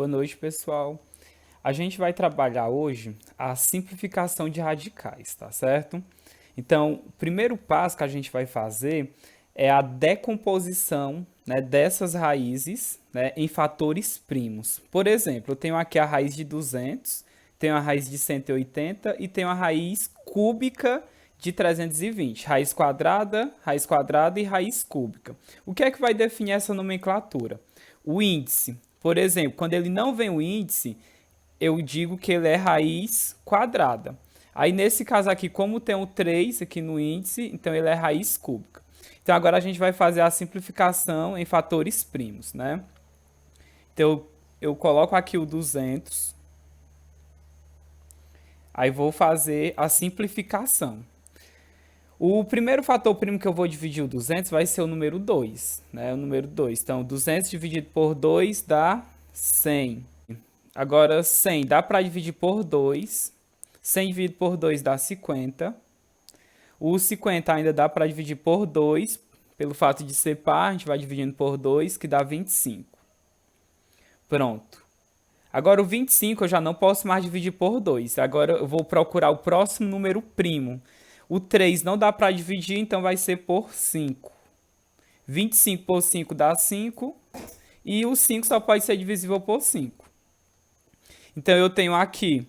Boa noite, pessoal. A gente vai trabalhar hoje a simplificação de radicais, tá certo? Então, o primeiro passo que a gente vai fazer é a decomposição, né, dessas raízes, né, em fatores primos. Por exemplo, eu tenho aqui a raiz de 200, tenho a raiz de 180 e tenho a raiz cúbica de 320. Raiz quadrada e raiz cúbica. O que é que vai definir essa nomenclatura? O índice. Por exemplo, quando ele não vem o índice, eu digo que ele é raiz quadrada. Aí nesse caso aqui, como tem o 3 aqui no índice, então ele é raiz cúbica. Então agora a gente vai fazer a simplificação em fatores primos, né? Então eu coloco aqui o 200, aí vou fazer a simplificação. O primeiro fator primo que eu vou dividir o 200 vai ser o número 2, né? O número 2. Então 200 dividido por 2 dá 100. Agora 100 dá para dividir por 2. 100 dividido por 2 dá 50. O 50 ainda dá para dividir por 2. Pelo fato de ser par, a gente vai dividindo por 2, que dá 25. Pronto. Agora o 25 eu já não posso mais dividir por 2. Agora eu vou procurar o próximo número primo. O 3 não dá para dividir, então vai ser por 5. 25 por 5 dá 5. E o 5 só pode ser divisível por 5. Então eu tenho aqui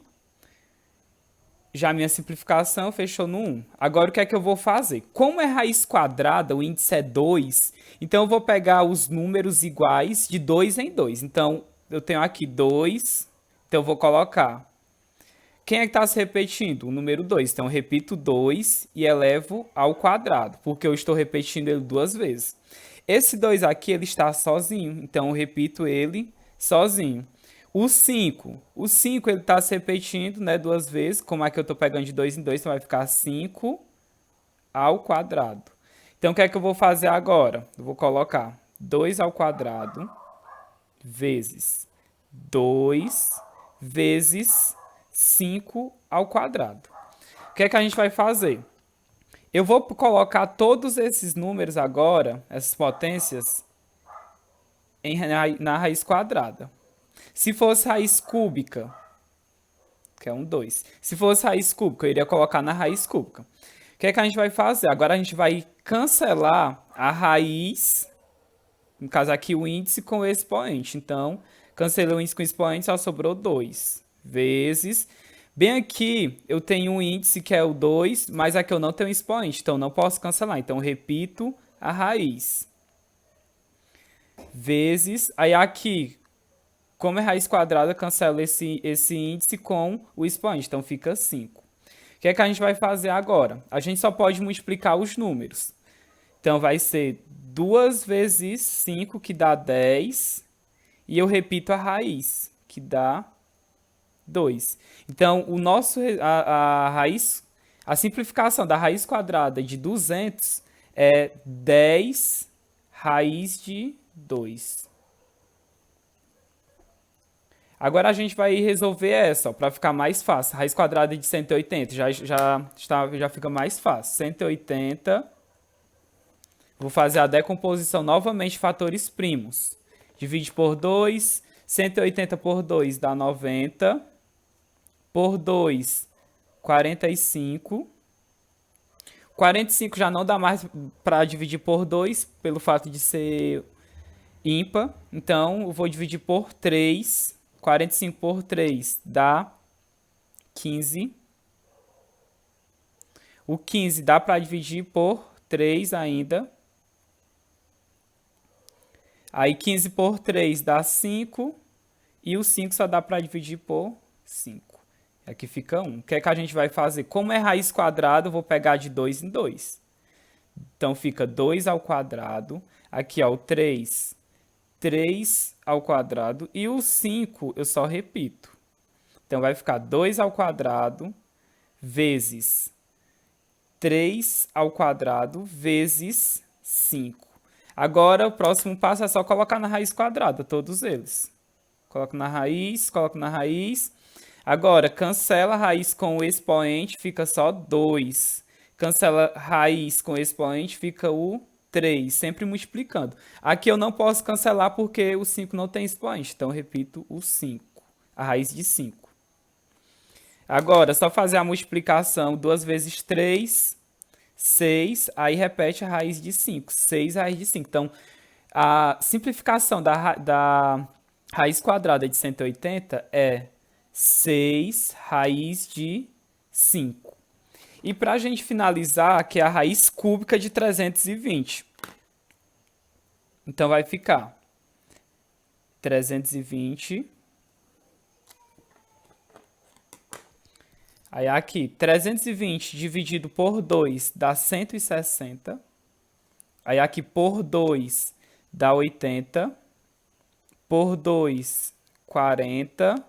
já a minha simplificação fechou no 1. Agora o que é que eu vou fazer? Como é raiz quadrada, o índice é 2, então eu vou pegar os números iguais de 2 em 2. Então eu tenho aqui 2, então eu vou colocar. Quem é que está se repetindo? O número 2. Então eu repito 2 e elevo ao quadrado, porque eu estou repetindo ele duas vezes. Esse 2 aqui ele está sozinho, então eu repito ele sozinho. O cinco ele está se repetindo, né, duas vezes. Como é que eu estou pegando de 2 em 2, então vai ficar 5 ao quadrado. Então o que é que eu vou fazer agora? Eu vou colocar 2 ao quadrado vezes 2 vezes 5 ao quadrado. O que é que a gente vai fazer? Eu vou colocar todos esses números agora, essas potências, na raiz quadrada. Se fosse raiz cúbica, que é 2. Se fosse raiz cúbica, eu iria colocar na raiz cúbica. O que é que a gente vai fazer? Agora a gente vai cancelar a raiz, no caso aqui o índice com o expoente. Então, cancelei o índice com o expoente, só sobrou 2 vezes. Bem aqui eu tenho um índice que é o 2, mas aqui eu não tenho expoente, então não posso cancelar. Então, repito a raiz. Vezes, aí aqui, como é raiz quadrada, cancelo esse índice com o expoente, então fica 5. O que é que a gente vai fazer agora? A gente só pode multiplicar os números. Então vai ser 2 vezes 5, que dá 10, e eu repito a raiz, que dá 2. Então a simplificação da raiz quadrada de 200 é 10 raiz de 2. Agora a gente vai resolver essa, para ficar mais fácil. Raiz quadrada de 180 já fica mais fácil. 180. Vou fazer a decomposição novamente de fatores primos. Divide por 2. 180 por 2 dá 90. Por 2, 45. 45 já não dá mais para dividir por 2, pelo fato de ser ímpar. Então, eu vou dividir por 3. 45 por 3 dá 15. O 15 dá para dividir por 3 ainda. Aí 15 por 3 dá 5. E o 5 só dá para dividir por 5. Aqui fica 1. O que é que a gente vai fazer? Como é raiz quadrada, eu vou pegar de 2 em 2. Então fica 2 ao quadrado. Aqui, ó, o 3. 3 ao quadrado. E o 5 eu só repito. Então vai ficar 2 ao quadrado vezes 3 ao quadrado vezes 5. Agora o próximo passo é só colocar na raiz quadrada todos eles. Coloco na raiz, coloco na raiz. Agora, cancela a raiz com o expoente, fica só 2. Cancela raiz com o expoente, fica o 3, sempre multiplicando. Aqui eu não posso cancelar porque o 5 não tem expoente, então eu repito o 5, a raiz de 5. Agora, só fazer a multiplicação 2 vezes 3, 6, aí repete a raiz de 5, 6 raiz de 5. Então, a simplificação da raiz quadrada de 180 é 6 raiz de 5. E para a gente finalizar, aqui é a raiz cúbica de 320. Então, vai ficar 320. Aí aqui, 320 dividido por 2 dá 160. Aí aqui por 2 dá 80. Por 2, 40.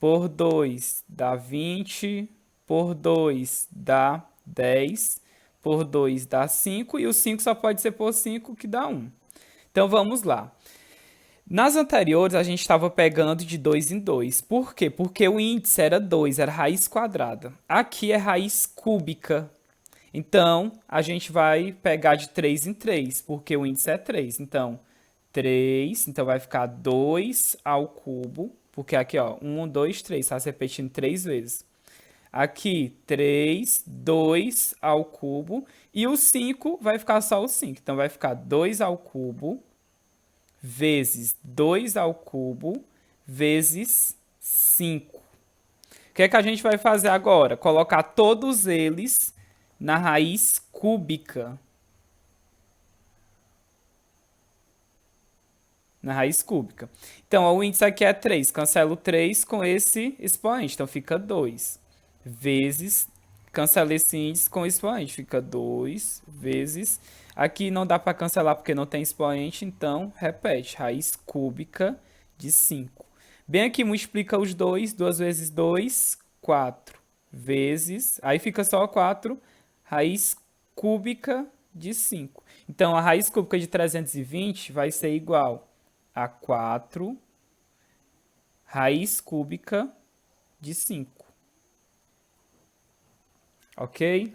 Por 2 dá 20. Por 2 dá 10. Por 2 dá 5. E o 5 só pode ser por 5, que dá 1. Então vamos lá. Nas anteriores, a gente estava pegando de 2 em 2. Por quê? Porque o índice era 2, era raiz quadrada. Aqui é raiz cúbica. Então, a gente vai pegar de 3 em 3, porque o índice é 3. Então, 3, então vai ficar 2 ao cubo, porque aqui, ó, 1, 2, 3, está se repetindo 3 vezes. Aqui, 3, 2 ao cubo, e o 5 vai ficar só o 5. Então, vai ficar 2 ao cubo vezes 2 ao cubo vezes 5. O que é que a gente vai fazer agora? Colocar todos eles na raiz cúbica. Na raiz cúbica. Então, o índice aqui é 3. Cancelo 3 com esse expoente. Então, fica 2 vezes... Cancela esse índice com expoente. Fica 2 vezes... Aqui não dá para cancelar porque não tem expoente. Então, repete. Raiz cúbica de 5. Bem aqui, multiplica os 2. 2 vezes 2, 4. Vezes... Aí fica só 4. Raiz cúbica de 5. Então, a raiz cúbica de 320 vai ser igual a 4 raiz cúbica de 5. Ok?